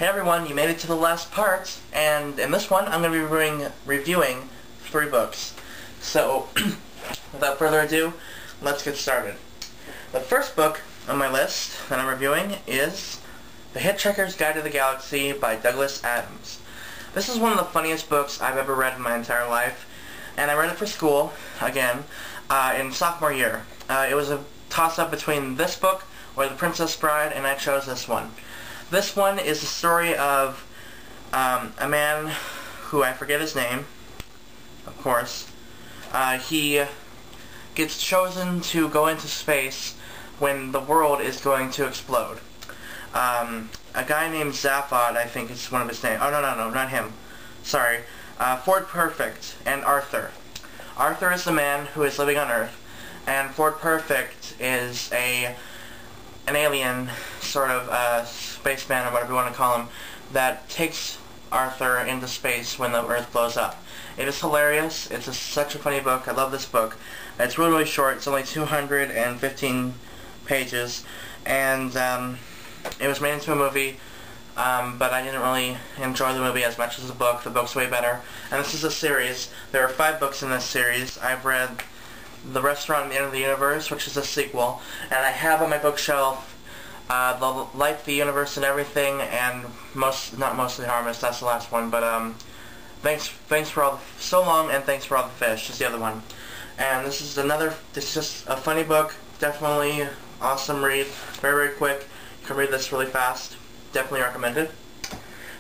Hey everyone, you made it to the last part, and in this one I'm going to be reviewing 3 books. So, without further ado, let's get started. The first book on my list that I'm reviewing is The Hitchhiker's Guide to the Galaxy by Douglas Adams. This is one of the funniest books I've ever read in my entire life, and I read it for school, again, in sophomore year. It was a toss-up between this book or The Princess Bride, and I chose this one. This one is the story of a man who, I forget his name, of course. He gets chosen to go into space when the world is going to explode. A guy named Zaphod, I think is one of his names. Oh, no, not him. Sorry. Ford Perfect and Arthur. Arthur is the man who is living on Earth, and Ford Perfect is an alien, sort of spaceman, or whatever you want to call him, that takes Arthur into space when the Earth blows up. It is hilarious. It's such a funny book. I love this book. It's really, really short. It's only 215 pages, and it was made into a movie, but I didn't really enjoy the movie as much as the book. The book's way better. And this is a series. There are 5 books in this series. I've read The Restaurant at the End of the Universe, which is a sequel, and I have on my bookshelf The Life, the Universe, and Everything, and not Mostly Harmless, that's the last one, but thanks for all the, So Long and Thanks for All the Fish is the other one. And this is just a funny book, definitely awesome read, very, very quick. You can read this really fast, definitely recommend it.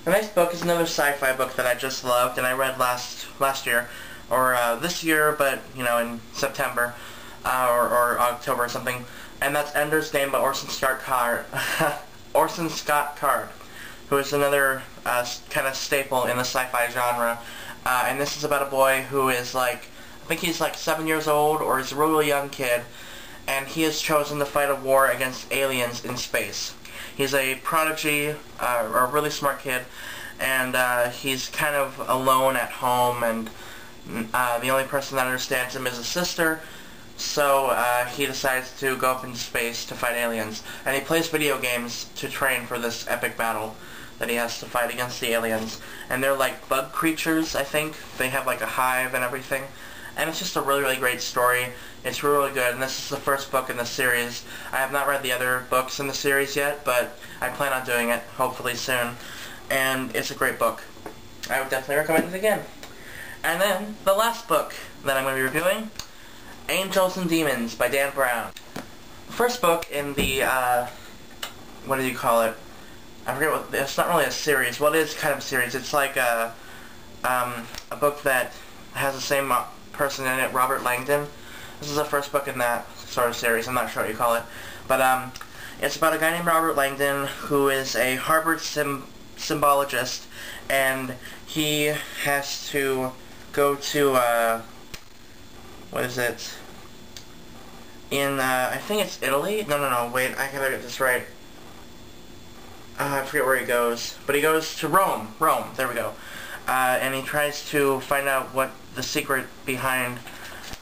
The next book is another sci-fi book that I just loved, and I read last year, or this year, but, you know, in September, or October or something, and that's Ender's Game by Orson Scott Card, who is another kind of staple in the sci-fi genre, and this is about a boy who is I think he's 7 years old, or he's a really young kid, and he has chosen to fight a war against aliens in space. He's a prodigy, or a really smart kid, and he's kind of alone at home, and the only person that understands him is his sister, so he decides to go up into space to fight aliens. And he plays video games to train for this epic battle that he has to fight against the aliens. And they're like bug creatures, I think. They have like a hive and everything. And it's just a really, really great story. It's really, really good, and this is the first book in the series. I have not read the other books in the series yet, but I plan on doing it, hopefully soon. And it's a great book. I would definitely recommend it again. And then, the last book that I'm going to be reviewing, Angels and Demons by Dan Brown. The first book in the, what do you call it? I forget what, it's not really a series. Well, it is kind of a series. It's like a book that has the same person in it, Robert Langdon. This is the first book in that sort of series. I'm not sure what you call it. But, it's about a guy named Robert Langdon who is a Harvard symbologist, and he has to go to, what is it? In, I think it's Italy? No, wait, I gotta get this right. I forget where he goes. But he goes to Rome, there we go. And he tries to find out what the secret behind,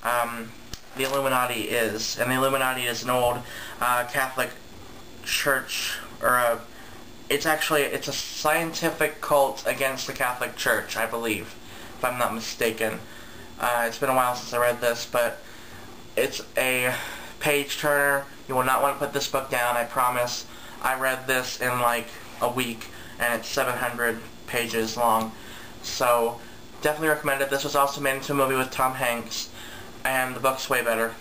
the Illuminati is. And the Illuminati is an old, Catholic church, or it's a scientific cult against the Catholic Church, I believe, if I'm not mistaken. It's been a while since I read this, but it's a page-turner. You will not want to put this book down, I promise. I read this in like a week, and it's 700 pages long. So, definitely recommend it. This was also made into a movie with Tom Hanks, and the book's way better.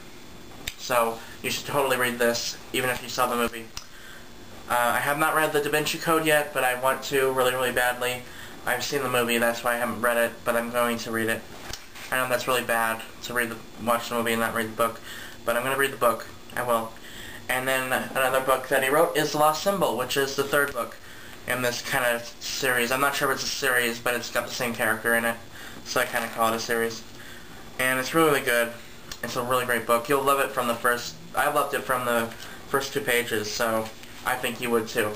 So, you should totally read this, even if you saw the movie. I have not read The Da Vinci Code yet, but I want to really, really badly. I've seen the movie, that's why I haven't read it, but I'm going to read it. I know that's really bad to watch the movie and not read the book, but I'm going to read the book. I will. And then another book that he wrote is The Lost Symbol, which is the 3rd book in this kind of series. I'm not sure if it's a series, but it's got the same character in it, so I kind of call it a series. And it's really, really good. It's a really great book. You'll love it from the first... I loved it from the first 2 pages, so I think you would too.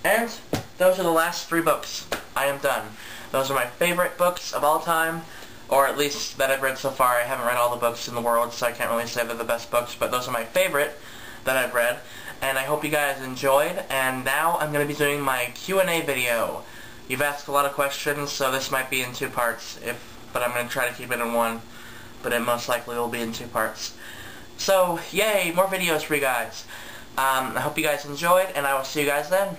And those are the last 3 books. I am done. Those are my favorite books of all time. or at least that I've read so far. I haven't read all the books in the world, so I can't really say they're the best books, but those are my favorite that I've read. and I hope you guys enjoyed. And now I'm going to be doing my Q&A video. You've asked a lot of questions, so this might be in 2 parts, but I'm going to try to keep it in 1, but it most likely will be in 2 parts. So, yay, more videos for you guys. I hope you guys enjoyed, and I will see you guys then.